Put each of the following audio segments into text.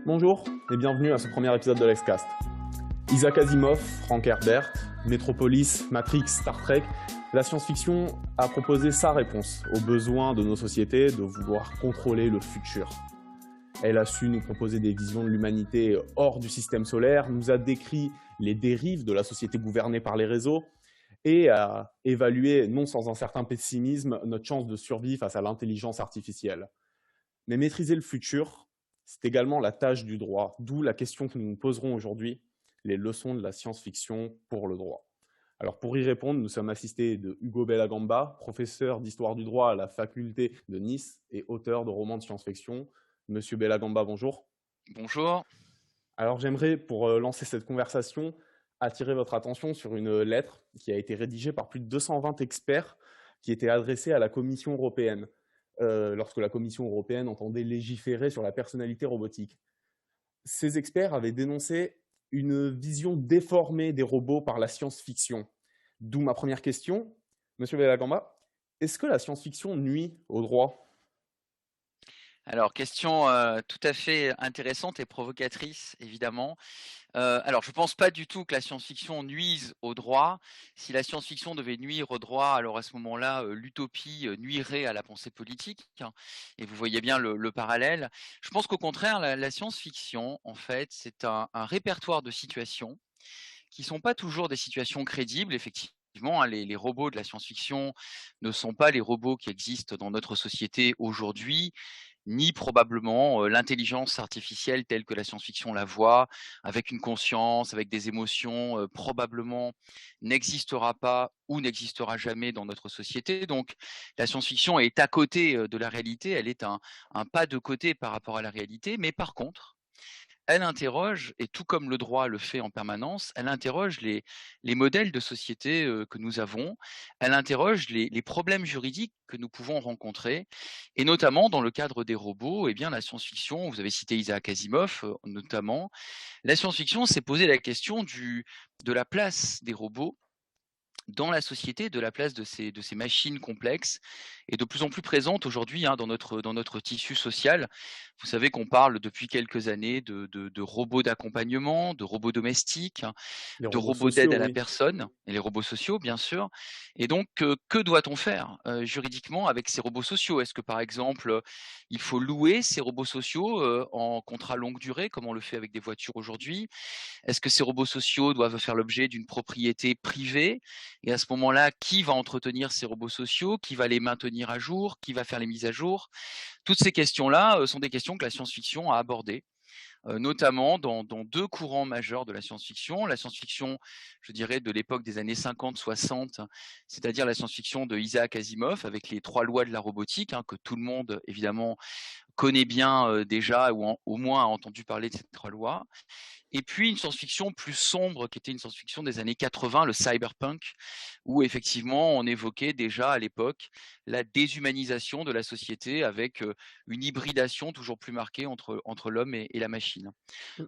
Bonjour et bienvenue à ce premier épisode de l'Excast. Isaac Asimov, Frank Herbert, Metropolis, Matrix, Star Trek, la science-fiction a proposé sa réponse aux besoins de nos sociétés de vouloir contrôler le futur. Elle a su nous proposer des visions de l'humanité hors du système solaire, nous a décrit les dérives de la société gouvernée par les réseaux et a évalué, non sans un certain pessimisme, notre chance de survie face à l'intelligence artificielle. Mais maîtriser le futur, c'est également la tâche du droit, d'où la question que nous nous poserons aujourd'hui, les leçons de la science-fiction pour le droit. Alors pour y répondre, nous sommes assistés de Hugo Bellagamba, professeur d'histoire du droit à la faculté de Nice et auteur de romans de science-fiction. Monsieur Bellagamba, bonjour. Bonjour. Alors j'aimerais, pour lancer cette conversation, attirer votre attention sur une lettre qui a été rédigée par plus de 220 experts qui était adressée à la Commission européenne, lorsque la Commission européenne entendait légiférer sur la personnalité robotique. Ces experts avaient dénoncé une vision déformée des robots par la science-fiction. D'où ma première question. Monsieur Bellagamba, est-ce que la science-fiction nuit au droit ? Alors, question tout à fait intéressante et provocatrice, évidemment. Alors, je ne pense pas du tout que la science-fiction nuise au droit. Si la science-fiction devait nuire au droit, alors à ce moment-là, l'utopie nuirait à la pensée politique, hein. Et vous voyez bien le parallèle. Je pense qu'au contraire, la science-fiction, en fait, c'est un répertoire de situations qui ne sont pas toujours des situations crédibles, effectivement, hein. Les robots de la science-fiction ne sont pas les robots qui existent dans notre société aujourd'hui, ni probablement l'intelligence artificielle telle que la science-fiction la voit, avec une conscience, avec des émotions, probablement n'existera pas ou n'existera jamais dans notre société. Donc la science-fiction est à côté de la réalité, elle est un pas de côté par rapport à la réalité, mais par contre, elle interroge, et tout comme le droit le fait en permanence, elle interroge les modèles de société que nous avons, elle interroge les problèmes juridiques que nous pouvons rencontrer, et notamment dans le cadre des robots, eh bien la science-fiction, vous avez cité Isaac Asimov notamment, la science-fiction s'est posé la question de la place des robots dans la société, de la place de ces machines complexes et de plus en plus présentes aujourd'hui, hein, dans notre tissu social. Vous savez qu'on parle depuis quelques années de robots d'accompagnement, de robots domestiques, hein, Les de robots robots d'aide sociaux, à la oui. personne et les robots sociaux, bien sûr. Et donc, que doit-on faire juridiquement avec ces robots sociaux? Est-ce que, par exemple, il faut louer ces robots sociaux en contrat longue durée, comme on le fait avec des voitures aujourd'hui? Est-ce que ces robots sociaux doivent faire l'objet d'une propriété privée? Et à ce moment-là, qui va entretenir ces robots sociaux? Qui va les maintenir à jour? Qui va faire les mises à jour? Toutes ces questions-là sont des questions que la science-fiction a abordées, notamment dans deux courants majeurs de la science-fiction. La science-fiction, je dirais, de l'époque des années 50-60, c'est-à-dire la science-fiction de Isaac Asimov, avec les 3 lois de la robotique, hein, que tout le monde, évidemment, connaît bien déjà, ou au moins a entendu parler de ces 3 lois. Et puis une science-fiction plus sombre, qui était une science-fiction des années 80, le cyberpunk, où effectivement on évoquait déjà à l'époque la déshumanisation de la société avec une hybridation toujours plus marquée entre l'homme et la machine.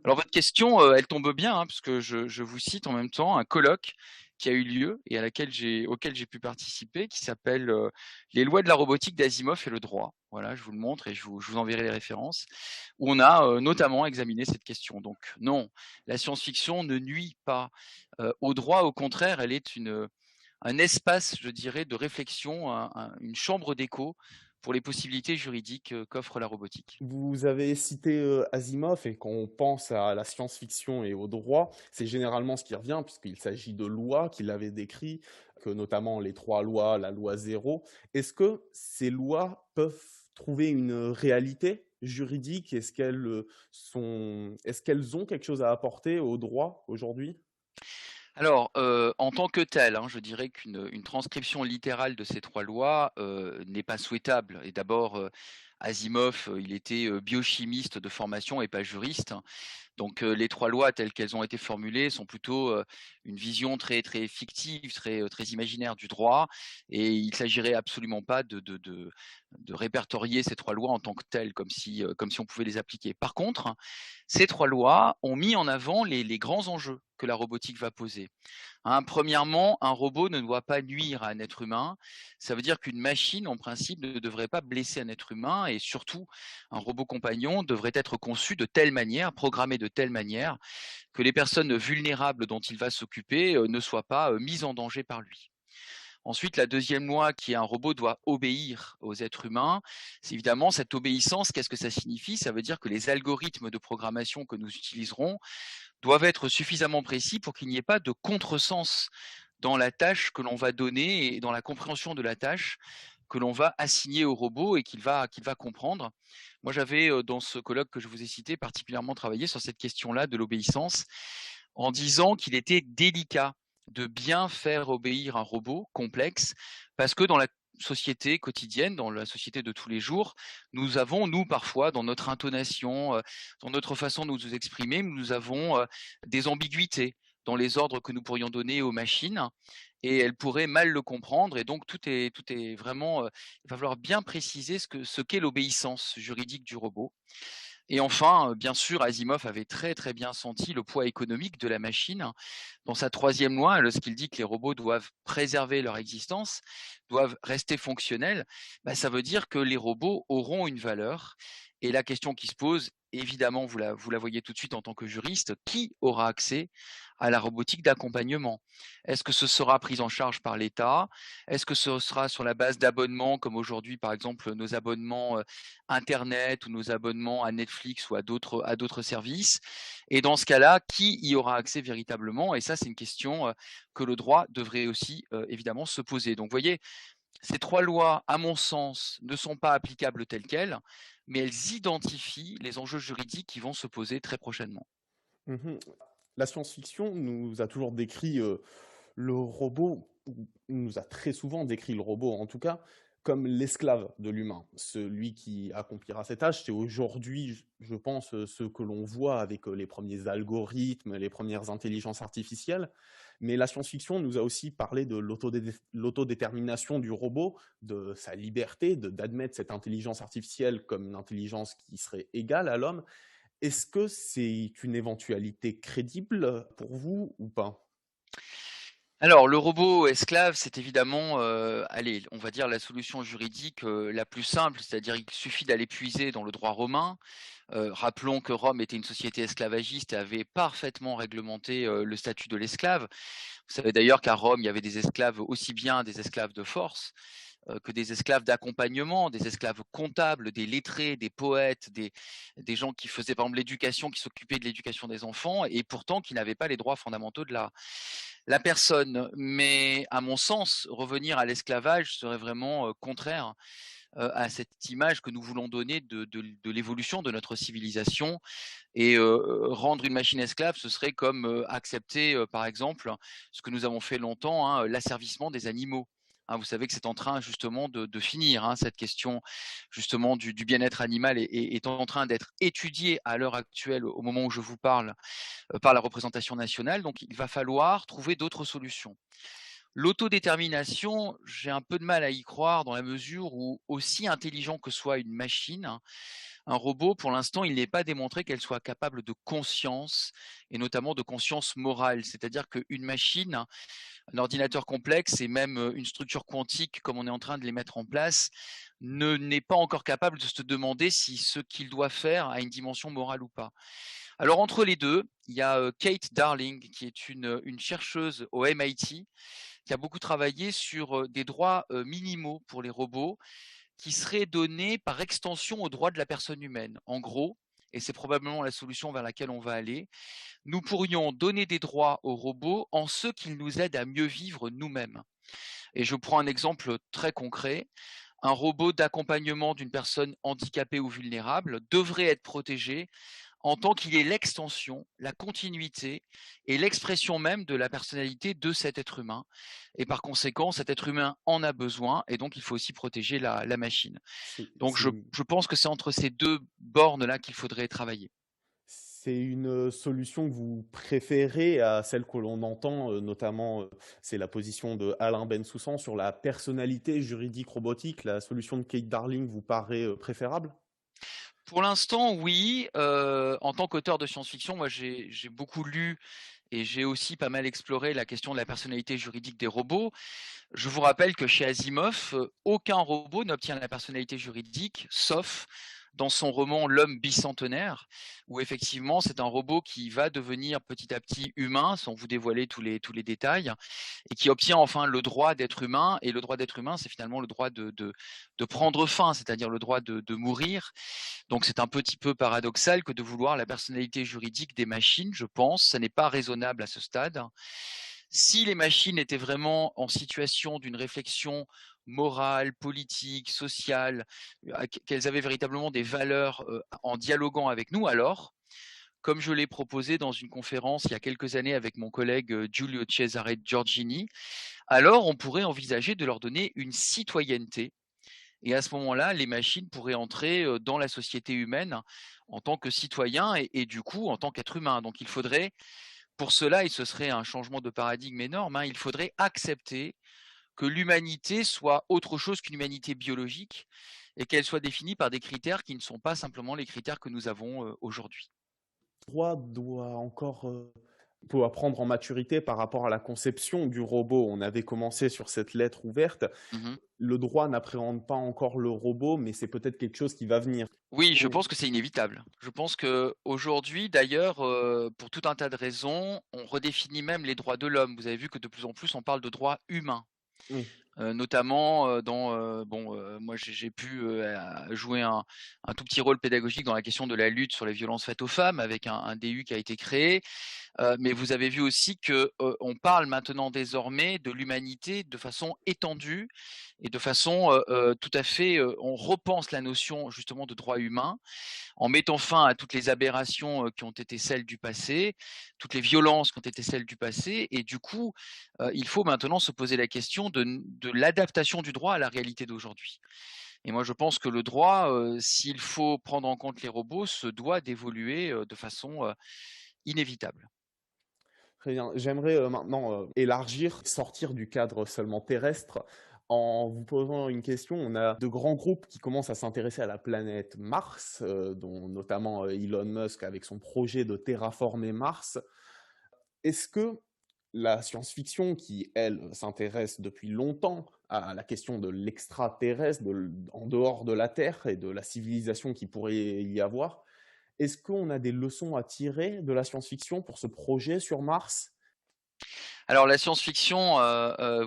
Alors votre question, elle tombe bien, hein, parce que je vous cite en même temps un colloque qui a eu lieu et auquel j'ai pu participer, qui s'appelle Les lois de la robotique d'Asimov et le droit. Voilà, je vous le montre et je vous enverrai les références, où on a notamment examiné cette question. Donc non, la science-fiction ne nuit pas au droit, au contraire, elle est un espace, je dirais, de réflexion, une chambre d'écho pour les possibilités juridiques qu'offre la robotique. Vous avez cité Asimov et quand on pense à la science-fiction et au droit, c'est généralement ce qui revient puisqu'il s'agit de lois qu'il avait décrit, que notamment les 3 lois, la loi zéro. Est-ce que ces lois peuvent trouver une réalité juridique? Est-ce qu'elles ont quelque chose à apporter au droit aujourd'hui? Alors, en tant que telle, hein, je dirais qu'une transcription littérale de ces 3 lois, n'est pas souhaitable. Et d'abord, Asimov, il était, biochimiste de formation et pas juriste. Donc les 3 lois telles qu'elles ont été formulées sont plutôt, une vision très, très fictive, très, très imaginaire du droit et il s'agirait absolument pas de répertorier ces 3 lois en tant que telles, comme si on pouvait les appliquer. Par contre, ces 3 lois ont mis en avant les grands enjeux que la robotique va poser. Hein, premièrement, un robot ne doit pas nuire à un être humain. Ça veut dire qu'une machine, en principe, ne devrait pas blesser un être humain et surtout, un robot compagnon devrait être conçu de telle manière, programmé de telle manière, que les personnes vulnérables dont il va s'occuper ne soient pas mises en danger par lui. Ensuite, la deuxième loi qui est un robot doit obéir aux êtres humains. C'est évidemment cette obéissance, qu'est-ce que ça signifie? Ça veut dire que les algorithmes de programmation que nous utiliserons doivent être suffisamment précis pour qu'il n'y ait pas de contresens dans la tâche que l'on va donner et dans la compréhension de la tâche que l'on va assigner au robot et qu'il va comprendre. Moi, j'avais, dans ce colloque que je vous ai cité, particulièrement travaillé sur cette question-là de l'obéissance, en disant qu'il était délicat de bien faire obéir un robot complexe, parce que dans la société quotidienne, dans la société de tous les jours, nous avons, nous, parfois, dans notre intonation, dans notre façon de nous exprimer, nous avons des ambiguïtés dans les ordres que nous pourrions donner aux machines et elles pourraient mal le comprendre. Et donc, tout est vraiment, il va falloir bien préciser ce qu'est l'obéissance juridique du robot. Et enfin, bien sûr, Asimov avait très, très bien senti le poids économique de la machine. Dans sa troisième loi, lorsqu'il dit que les robots doivent préserver leur existence, doivent rester fonctionnels, bah, ça veut dire que les robots auront une valeur. Et la question qui se pose, évidemment, vous la voyez tout de suite en tant que juriste, qui aura accès à la robotique d'accompagnement? Est-ce que ce sera pris en charge par l'État? Est-ce que ce sera sur la base d'abonnements, comme aujourd'hui, par exemple, nos abonnements Internet ou nos abonnements à Netflix ou à d'autres services? Et dans ce cas-là, qui y aura accès véritablement? Et ça, c'est une question que le droit devrait aussi évidemment se poser. Donc, vous voyez, ces 3 lois, à mon sens, ne sont pas applicables telles quelles, mais elles identifient les enjeux juridiques qui vont se poser très prochainement. Mmh. La science-fiction nous a toujours décrit, le robot, ou nous a très souvent décrit le robot en tout cas, comme l'esclave de l'humain. Celui qui accomplira cette tâche, c'est aujourd'hui, je pense, ce que l'on voit avec, les premiers algorithmes, les premières intelligences artificielles. Mais la science-fiction nous a aussi parlé de l'autodétermination du robot, de sa liberté, d'admettre cette intelligence artificielle comme une intelligence qui serait égale à l'homme. Est-ce que c'est une éventualité crédible pour vous ou pas? Alors, le robot esclave, c'est évidemment, allez, on va dire la solution juridique, la plus simple, c'est-à-dire il suffit d'aller puiser dans le droit romain. Rappelons que Rome était une société esclavagiste et avait parfaitement réglementé, le statut de l'esclave. Vous savez d'ailleurs qu'à Rome, il y avait des esclaves, aussi bien des esclaves de force, que des esclaves d'accompagnement, des esclaves comptables, des lettrés, des poètes, des gens qui faisaient par exemple l'éducation, qui s'occupaient de l'éducation des enfants et pourtant qui n'avaient pas les droits fondamentaux de la personne. Mais à mon sens, revenir à l'esclavage serait vraiment, contraire, à cette image que nous voulons donner de l'évolution de notre civilisation et rendre une machine esclave, ce serait comme, accepter, par exemple, ce que nous avons fait longtemps, hein, l'asservissement des animaux. Hein, vous savez que c'est en train justement de finir, hein, cette question justement du bien-être animal est en train d'être étudiée à l'heure actuelle, au moment où je vous parle, par la représentation nationale. Donc il va falloir trouver d'autres solutions. L'autodétermination, j'ai un peu de mal à y croire dans la mesure où, aussi intelligent que soit une machine, un robot, pour l'instant, il n'est pas démontré qu'elle soit capable de conscience et notamment de conscience morale. C'est-à-dire qu'une machine, un ordinateur complexe et même une structure quantique comme on est en train de les mettre en place, n'est pas encore capable de se demander si ce qu'il doit faire a une dimension morale ou pas. Alors entre les deux, il y a Kate Darling qui est une chercheuse au MIT qui a beaucoup travaillé sur des droits minimaux pour les robots qui seraient donnés par extension aux droits de la personne humaine. En gros, et c'est probablement la solution vers laquelle on va aller, nous pourrions donner des droits aux robots en ce qu'ils nous aident à mieux vivre nous-mêmes. Et je prends un exemple très concret. Un robot d'accompagnement d'une personne handicapée ou vulnérable devrait être protégé en tant qu'il est l'extension, la continuité et l'expression même de la personnalité de cet être humain. Et par conséquent, cet être humain en a besoin et donc il faut aussi protéger la machine. C'est Donc c'est je pense que c'est entre ces deux bornes-là qu'il faudrait travailler. C'est une solution que vous préférez à celle que l'on entend, notamment, c'est la position de Alain Bensoussan sur la personnalité juridique robotique. La solution de Kate Darling vous paraît, préférable? Pour l'instant, oui. En tant qu'auteur de science-fiction, moi, j'ai beaucoup lu et j'ai aussi pas mal exploré la question de la personnalité juridique des robots. Je vous rappelle que chez Asimov, aucun robot n'obtient la personnalité juridique, sauf dans son roman L'homme bicentenaire, où effectivement c'est un robot qui va devenir petit à petit humain, sans vous dévoiler tous les détails, et qui obtient enfin le droit d'être humain. Et le droit d'être humain, c'est finalement le droit de prendre fin, c'est-à-dire le droit de mourir. Donc c'est un petit peu paradoxal que de vouloir la personnalité juridique des machines, je pense. Ça n'est pas raisonnable à ce stade. Si les machines étaient vraiment en situation d'une réflexion morale, politique, sociale, qu'elles avaient véritablement des valeurs en dialoguant avec nous, alors, comme je l'ai proposé dans une conférence il y a quelques années avec mon collègue Giulio Cesare Giorgini, alors on pourrait envisager de leur donner une citoyenneté. Et à ce moment-là, les machines pourraient entrer dans la société humaine en tant que citoyens et du coup en tant qu'être humain. Donc il faudrait, pour cela, et ce serait un changement de paradigme énorme, il faudrait accepter que l'humanité soit autre chose qu'une humanité biologique et qu'elle soit définie par des critères qui ne sont pas simplement les critères que nous avons aujourd'hui. Le droit doit encore, doit prendre en maturité par rapport à la conception du robot. On avait commencé sur cette lettre ouverte. Mmh. Le droit n'appréhende pas encore le robot, mais c'est peut-être quelque chose qui va venir. Oui, je Mmh. pense que c'est inévitable. Je pense qu'aujourd'hui, d'ailleurs, pour tout un tas de raisons, on redéfinit même les droits de l'homme. Vous avez vu que de plus en plus on parle de droits humains. Oui. Notamment, dans, moi j'ai pu, jouer un tout petit rôle pédagogique dans la question de la lutte sur les violences faites aux femmes avec un DU qui a été créé. Mais vous avez vu aussi que, on parle maintenant désormais de l'humanité de façon étendue et de façon, tout à fait, on repense la notion justement de droit humain en mettant fin à toutes les aberrations qui ont été celles du passé, toutes les violences qui ont été celles du passé. Et du coup, il faut maintenant se poser la question de l'adaptation du droit à la réalité d'aujourd'hui. Et moi, je pense que le droit, s'il faut prendre en compte les robots, se doit d'évoluer de façon inévitable. Très bien. J'aimerais, maintenant, élargir, sortir du cadre seulement terrestre en vous posant une question. On a de grands groupes qui commencent à s'intéresser à la planète Mars, dont notamment, Elon Musk avec son projet de terraformer Mars. Est-ce que la science-fiction qui, elle, s'intéresse depuis longtemps à la question de l'extraterrestre, en dehors de la Terre et de la civilisation qui pourrait y avoir, est-ce qu'on a des leçons à tirer de la science-fiction pour ce projet sur Mars? Alors la science-fiction,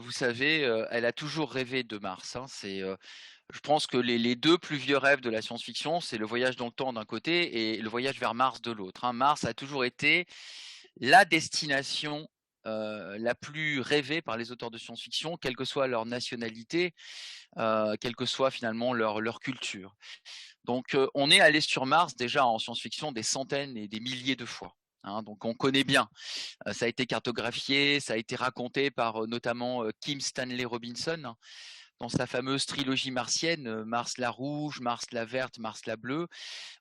vous savez, elle a toujours rêvé de Mars, hein. Je pense que les 2 plus vieux rêves de la science-fiction, c'est le voyage dans le temps d'un côté et le voyage vers Mars de l'autre, hein. Mars a toujours été la destination, la plus rêvée par les auteurs de science-fiction, quelle que soit leur nationalité, quelle que soit finalement leur culture. Donc, on est allé sur Mars déjà en science-fiction des centaines et des milliers de fois, hein, donc on connaît bien. Ça a été cartographié, ça a été raconté par, notamment, Kim Stanley Robinson, hein, dans sa fameuse trilogie martienne, Mars la rouge, Mars la verte, Mars la bleue,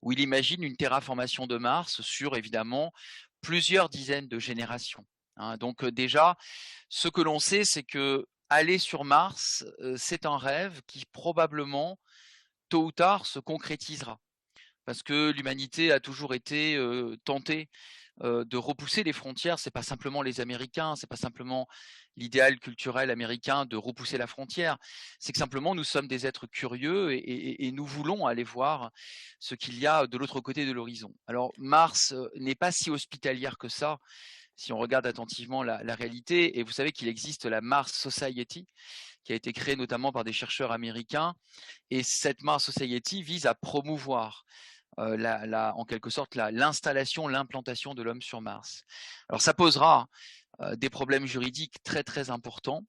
où il imagine une terraformation de Mars sur évidemment plusieurs dizaines de générations, hein. Donc, déjà, ce que l'on sait, c'est que aller sur Mars, c'est un rêve qui probablement, tôt ou tard, se concrétisera. Parce que l'humanité a toujours été, tentée, de repousser les frontières. C'est pas simplement les Américains, c'est pas simplement l'idéal culturel américain de repousser la frontière. C'est que simplement nous sommes des êtres curieux et nous voulons aller voir ce qu'il y a de l'autre côté de l'horizon. Alors Mars, n'est pas si hospitalière que ça, si on regarde attentivement la réalité. Et vous savez qu'il existe la Mars Society, qui a été créée notamment par des chercheurs américains. Et cette Mars Society vise à promouvoir en quelque sorte l'installation, l'implantation de l'homme sur Mars. Alors ça posera des problèmes juridiques très très importants,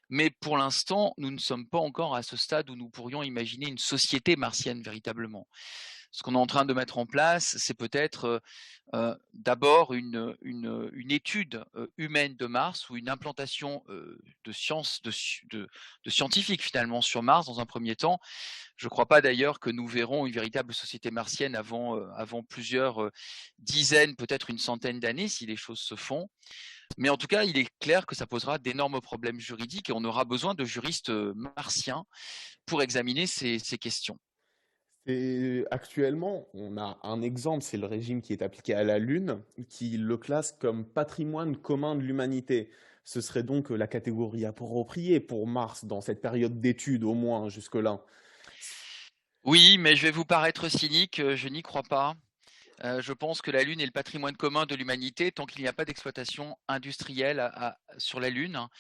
mais pour l'instant, nous ne sommes pas encore à ce stade où nous pourrions imaginer une société martienne véritablement. Ce qu'on est en train de mettre en place, c'est peut-être d'abord une étude humaine de Mars ou une implantation de scientifiques finalement sur Mars dans un premier temps. Je ne crois pas d'ailleurs que nous verrons une véritable société martienne avant plusieurs dizaines, peut-être une centaine d'années si les choses se font. Mais en tout cas, il est clair que ça posera d'énormes problèmes juridiques et on aura besoin de juristes martiens pour examiner ces questions. Et actuellement, on a un exemple, c'est le régime qui est appliqué à la Lune, qui le classe comme patrimoine commun de l'humanité. Ce serait donc la catégorie appropriée pour Mars dans cette période d'études, au moins jusque-là. Oui, mais je vais vous paraître cynique, je n'y crois pas. Je pense que la Lune est le patrimoine commun de l'humanité tant qu'il n'y a pas d'exploitation industrielle sur la Lune, hein,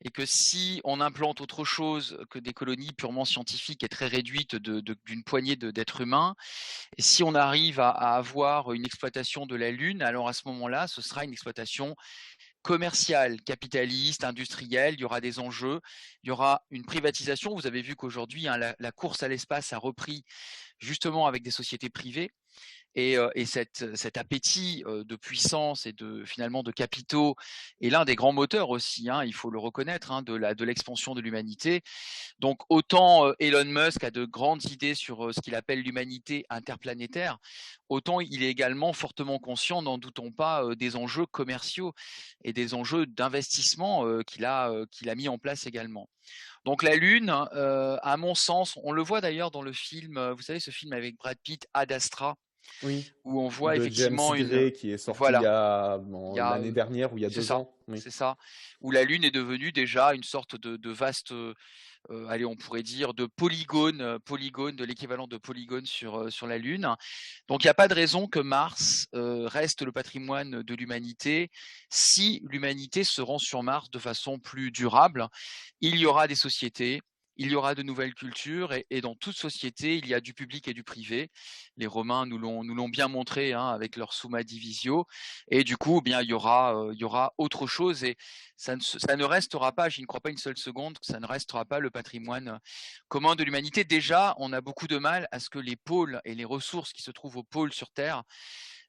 et que si on implante autre chose que des colonies purement scientifiques et très réduites d'une poignée d'êtres humains, et si on arrive à avoir une exploitation de la Lune, alors à ce moment-là, ce sera une exploitation commerciale, capitaliste, industrielle, il y aura des enjeux, il y aura une privatisation. Vous avez vu qu'aujourd'hui, hein, la course à l'espace a repris justement avec des sociétés privées. Et cet appétit de puissance et finalement de capitaux est l'un des grands moteurs aussi, hein, il faut le reconnaître, hein, de l'expansion de l'humanité. Donc autant Elon Musk a de grandes idées sur ce qu'il appelle l'humanité interplanétaire, autant il est également fortement conscient, n'en doutons pas, des enjeux commerciaux et des enjeux d'investissement qu'il a mis en place également. Donc la Lune, à mon sens, on le voit d'ailleurs dans le film, vous savez ce film avec Brad Pitt, Ad Astra, Oui, où on voit de James effectivement Gray qui est sorti voilà, il y a, l'année dernière ou il y a c'est 2 ans. Oui. ça, où la Lune est devenue déjà une sorte de vaste, allez, on pourrait dire de polygone, de l'équivalent de polygone sur la Lune. Donc il n'y a pas de raison que Mars reste le patrimoine de l'humanité si l'humanité se rend sur Mars de façon plus durable. Il y aura des sociétés, il y aura de nouvelles cultures et dans toute société, il y a du public et du privé. Les Romains nous l'ont bien montré, hein, avec leur Summa Divisio. Et du coup, eh bien, il y aura autre chose et ça ne restera pas, je ne crois pas une seule seconde, que ça ne restera pas le patrimoine commun de l'humanité. Déjà, on a beaucoup de mal à ce que les pôles et les ressources qui se trouvent aux pôles sur Terre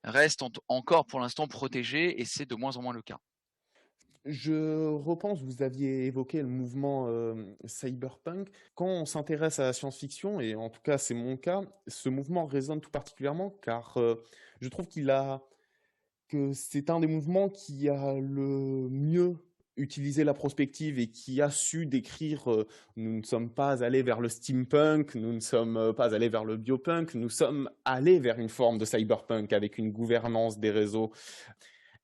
restent encore pour l'instant protégées et c'est de moins en moins le cas. Je repense, vous aviez évoqué le mouvement cyberpunk. Quand on s'intéresse à la science-fiction, et en tout cas c'est mon cas, ce mouvement résonne tout particulièrement car je trouve que c'est un des mouvements qui a le mieux utilisé la prospective et qui a su décrire nous ne sommes pas allés vers le steampunk, nous ne sommes pas allés vers le biopunk, nous sommes allés vers une forme de cyberpunk avec une gouvernance des réseaux.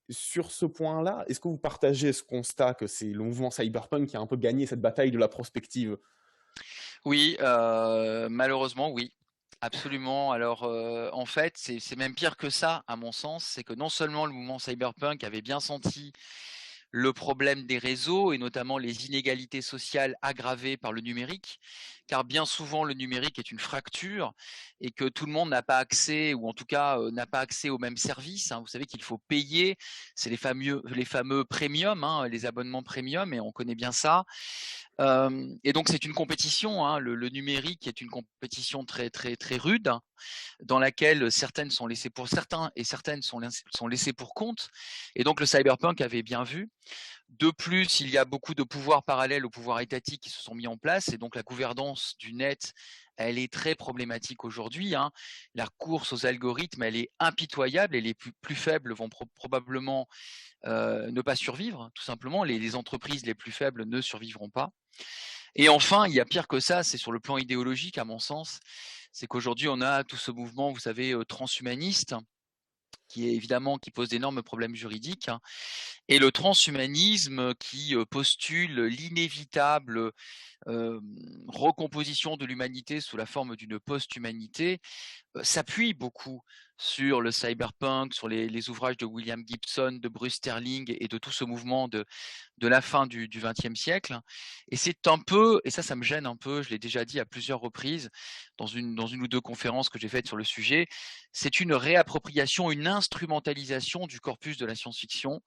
Sur ce point-là, est-ce que vous partagez ce constat que c'est le mouvement cyberpunk qui a un peu gagné cette bataille de la prospective? Oui, malheureusement, oui. Absolument. Alors, en fait, c'est même pire que ça, à mon sens. C'est que non seulement le mouvement cyberpunk avait bien senti le problème des réseaux et notamment les inégalités sociales aggravées par le numérique, car bien souvent le numérique est une fracture et que tout le monde n'a pas accès, ou en tout cas n'a pas accès aux mêmes services, hein. Vous savez qu'il faut payer, c'est les fameux premium, hein, les abonnements premium, et on connaît bien ça. Et donc c'est une compétition, hein, le numérique est une compétition très très très rude, dans laquelle certaines sont laissées pour certains et certaines sont laissées pour compte. Et donc le cyberpunk avait bien vu. De plus, il y a beaucoup de pouvoirs parallèles aux pouvoirs étatiques qui se sont mis en place, et donc la gouvernance du net, elle est très problématique aujourd'hui, hein. La course aux algorithmes, elle est impitoyable et les plus faibles vont probablement ne pas survivre, tout simplement. Les entreprises les plus faibles ne survivront pas. Et enfin, il y a pire que ça, c'est sur le plan idéologique, à mon sens. C'est qu'aujourd'hui, on a tout ce mouvement, vous savez, transhumaniste, qui pose d'énormes problèmes juridiques, hein. Et le transhumanisme qui postule l'inévitable recomposition de l'humanité sous la forme d'une post-humanité, s'appuie beaucoup sur le cyberpunk, sur les ouvrages de William Gibson, de Bruce Sterling et de tout ce mouvement de la fin du XXe siècle. Et c'est un peu, et ça me gêne un peu, je l'ai déjà dit à plusieurs reprises dans une ou deux conférences que j'ai faites sur le sujet, c'est une réappropriation, une instrumentalisation du corpus de la science-fiction,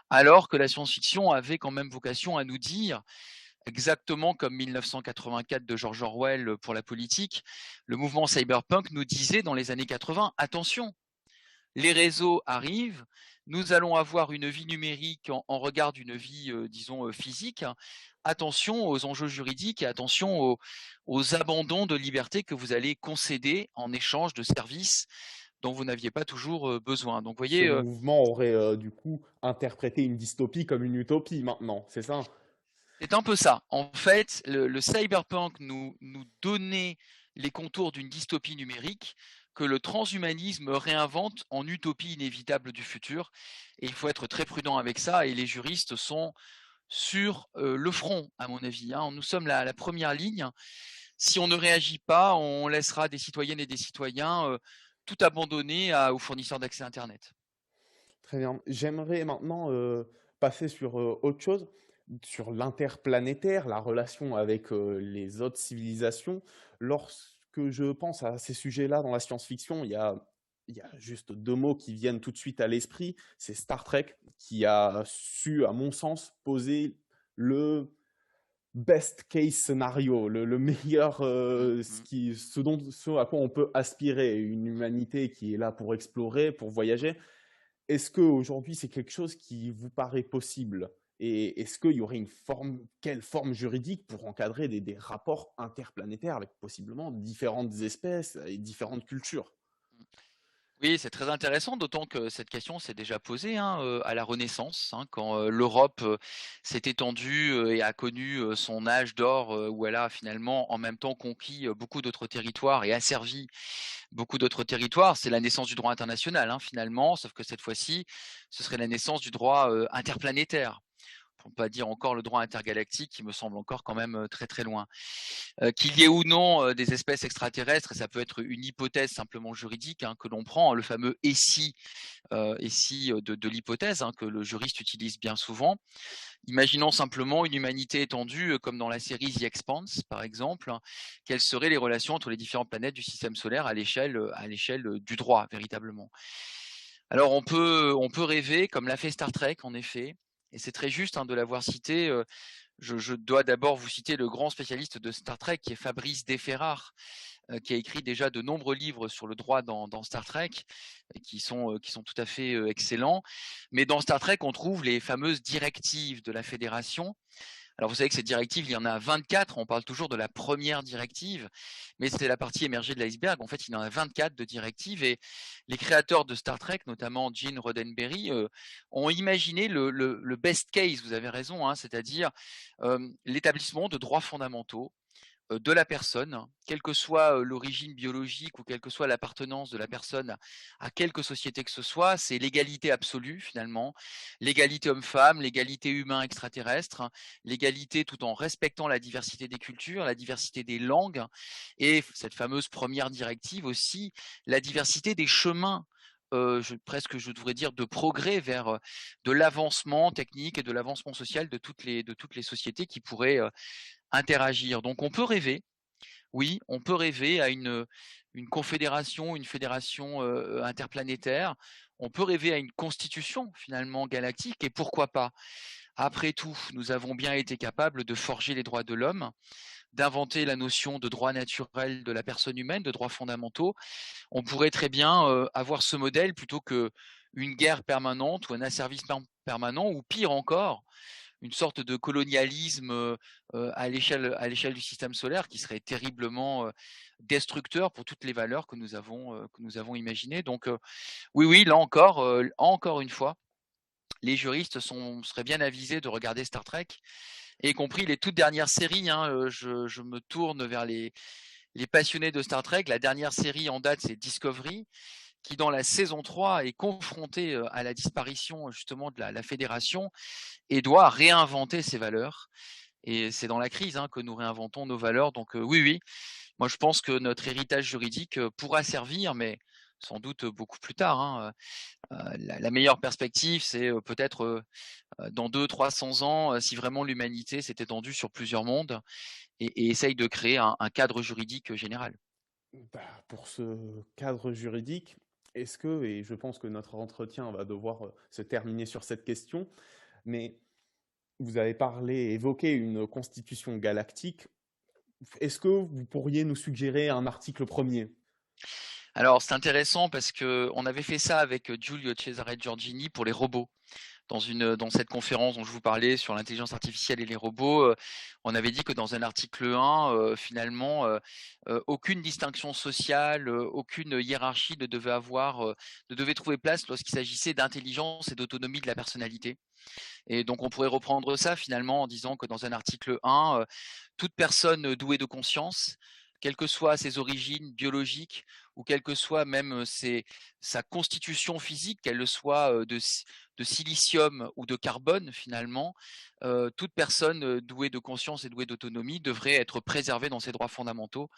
alors que la science-fiction avait quand même vocation à nous dire exactement comme 1984 de George Orwell pour la politique, le mouvement cyberpunk nous disait dans les années 80, attention, les réseaux arrivent, nous allons avoir une vie numérique en regard d'une vie, disons, physique. Attention aux enjeux juridiques et attention aux abandons de liberté que vous allez concéder en échange de services dont vous n'aviez pas toujours besoin. Donc, vous Ce voyez, mouvement aurait du coup interprété une dystopie comme une utopie maintenant, c'est ça? c'est un peu ça. En fait, le cyberpunk nous donnait les contours d'une dystopie numérique que le transhumanisme réinvente en utopie inévitable du futur. Et il faut être très prudent avec ça. Et les juristes sont sur le front, à mon avis, hein. Nous sommes la première ligne. Si on ne réagit pas, on laissera des citoyennes et des citoyens tout abandonner aux fournisseurs d'accès Internet. Très bien. J'aimerais maintenant passer sur autre chose, sur l'interplanétaire, la relation avec les autres civilisations. Lorsque je pense à ces sujets-là dans la science-fiction, il y a juste deux mots qui viennent tout de suite à l'esprit. C'est Star Trek qui a su, à mon sens, poser le best case scénario, le meilleur, Mmh mh. ce à quoi on peut aspirer, une humanité qui est là pour explorer, pour voyager. Est-ce qu'aujourd'hui, c'est quelque chose qui vous paraît possible? Et est-ce qu'il y aurait quelle forme juridique pour encadrer des rapports interplanétaires avec possiblement différentes espèces et différentes cultures? Oui, c'est très intéressant, d'autant que cette question s'est déjà posée, hein, à la Renaissance, hein, quand, l'Europe, s'est étendue, et a connu, son âge d'or, où elle a finalement, en même temps, conquis, beaucoup d'autres territoires et asservi beaucoup d'autres territoires. C'est la naissance du droit international, hein, finalement, sauf que cette fois-ci, ce serait la naissance du droit, interplanétaire. Pour ne pas dire encore le droit intergalactique qui me semble encore quand même très très loin. Qu'il y ait ou non des espèces extraterrestres, et ça peut être une hypothèse simplement juridique hein, que l'on prend, hein, le fameux et si de l'hypothèse hein, que le juriste utilise bien souvent. Imaginons simplement une humanité étendue, comme dans la série The Expanse par exemple, hein, quelles seraient les relations entre les différentes planètes du système solaire à l'échelle du droit véritablement. Alors on peut rêver, comme l'a fait Star Trek en effet, et c'est très juste hein, de l'avoir cité. Je dois d'abord vous citer le grand spécialiste de Star Trek, qui est Fabrice Desferrard, qui a écrit déjà de nombreux livres sur le droit dans Star Trek, et qui sont tout à fait excellents. Mais dans Star Trek, on trouve les fameuses directives de la Fédération. Alors vous savez que ces directives, il y en a 24, on parle toujours de la première directive, mais c'est la partie émergée de l'iceberg. En fait, il y en a 24 de directives et les créateurs de Star Trek, notamment Gene Roddenberry, ont imaginé le best case, vous avez raison, hein, c'est-à-dire l'établissement de droits fondamentaux de la personne, quelle que soit l'origine biologique ou quelle que soit l'appartenance de la personne à quelque société que ce soit, c'est l'égalité absolue finalement, l'égalité homme-femme, l'égalité humain-extraterrestre, l'égalité tout en respectant la diversité des cultures, la diversité des langues et cette fameuse première directive aussi, la diversité des chemins. Presque je devrais dire de progrès vers de l'avancement technique et de l'avancement social de toutes les sociétés qui pourraient interagir. Donc on peut rêver, oui, on peut rêver à une confédération, une fédération interplanétaire. On peut rêver à une constitution finalement galactique et pourquoi pas. Après tout, nous avons bien été capables de forger les droits de l'homme, d'inventer la notion de droit naturel de la personne humaine, de droits fondamentaux. On pourrait très bien avoir ce modèle plutôt que une guerre permanente ou un asservissement permanent, ou pire encore, une sorte de colonialisme à l'échelle du système solaire qui serait terriblement destructeur pour toutes les valeurs que nous avons imaginées. Donc oui, oui, là encore, encore une fois, les juristes seraient bien avisés de regarder Star Trek, et y compris les toutes dernières séries. Hein, je me tourne vers les passionnés de Star Trek. La dernière série en date, c'est Discovery, qui dans la saison 3 est confronté à la disparition justement de la fédération et doit réinventer ses valeurs. Et c'est dans la crise hein, que nous réinventons nos valeurs. Donc oui, oui, moi je pense que notre héritage juridique pourra servir, mais sans doute beaucoup plus tard. Hein. La meilleure perspective, c'est peut-être dans 200-300 ans, si vraiment l'humanité s'est étendue sur plusieurs mondes et essaye de créer un cadre juridique général. Bah, pour ce cadre juridique, est-ce que, et je pense que notre entretien va devoir se terminer sur cette question, mais Vous avez évoqué une constitution galactique. Est-ce que vous pourriez nous suggérer un article premier? Alors, c'est intéressant parce qu'on avait fait ça avec Giulio Cesare Giorgini pour les robots. Dans cette conférence dont je vous parlais sur l'intelligence artificielle et les robots, on avait dit que dans un article 1, finalement, aucune distinction sociale, aucune hiérarchie ne devait trouver place lorsqu'il s'agissait d'intelligence et d'autonomie de la personnalité. Et donc on pourrait reprendre ça finalement en disant que dans un article 1, toute personne douée de conscience, quelles que soient ses origines biologiques ou quelle que soit même sa constitution physique, qu'elle soit de silicium ou de carbone finalement, toute personne douée de conscience et douée d'autonomie devrait être préservée dans ses droits fondamentaux.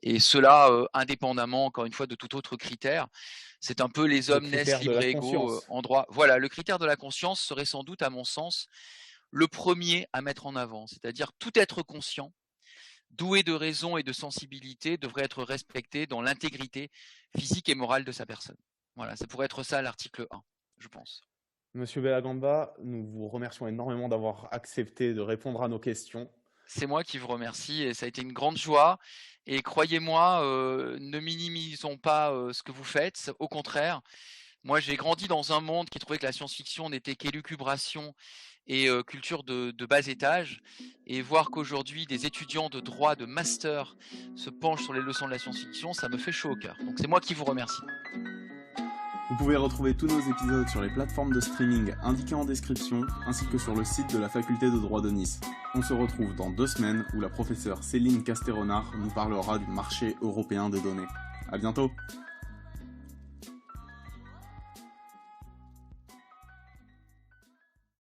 Et cela indépendamment, encore une fois, de tout autre critère. C'est un peu les Le hommes naissent critère de libres la et égaux conscience. en droit. Voilà, le critère de la conscience serait sans doute, à mon sens, le premier à mettre en avant. C'est-à-dire tout être conscient, doué de raison et de sensibilité, devrait être respecté dans l'intégrité physique et morale de sa personne. Voilà, ça pourrait être ça l'article 1, je pense. Monsieur Bellagamba, nous vous remercions énormément d'avoir accepté de répondre à nos questions. C'est moi qui vous remercie et ça a été une grande joie. Et croyez-moi, ne minimisons pas ce que vous faites. Au contraire, moi j'ai grandi dans un monde qui trouvait que la science-fiction n'était qu'élucubration et culture de bas étage. Et voir qu'aujourd'hui des étudiants de droit, de master se penchent sur les leçons de la science-fiction, ça me fait chaud au cœur. Donc c'est moi qui vous remercie. Vous pouvez retrouver tous nos épisodes sur les plateformes de streaming indiquées en description, ainsi que sur le site de la Faculté de droit de Nice. On se retrouve dans 2 semaines où la professeure Céline Castéronard nous parlera du marché européen des données. À bientôt!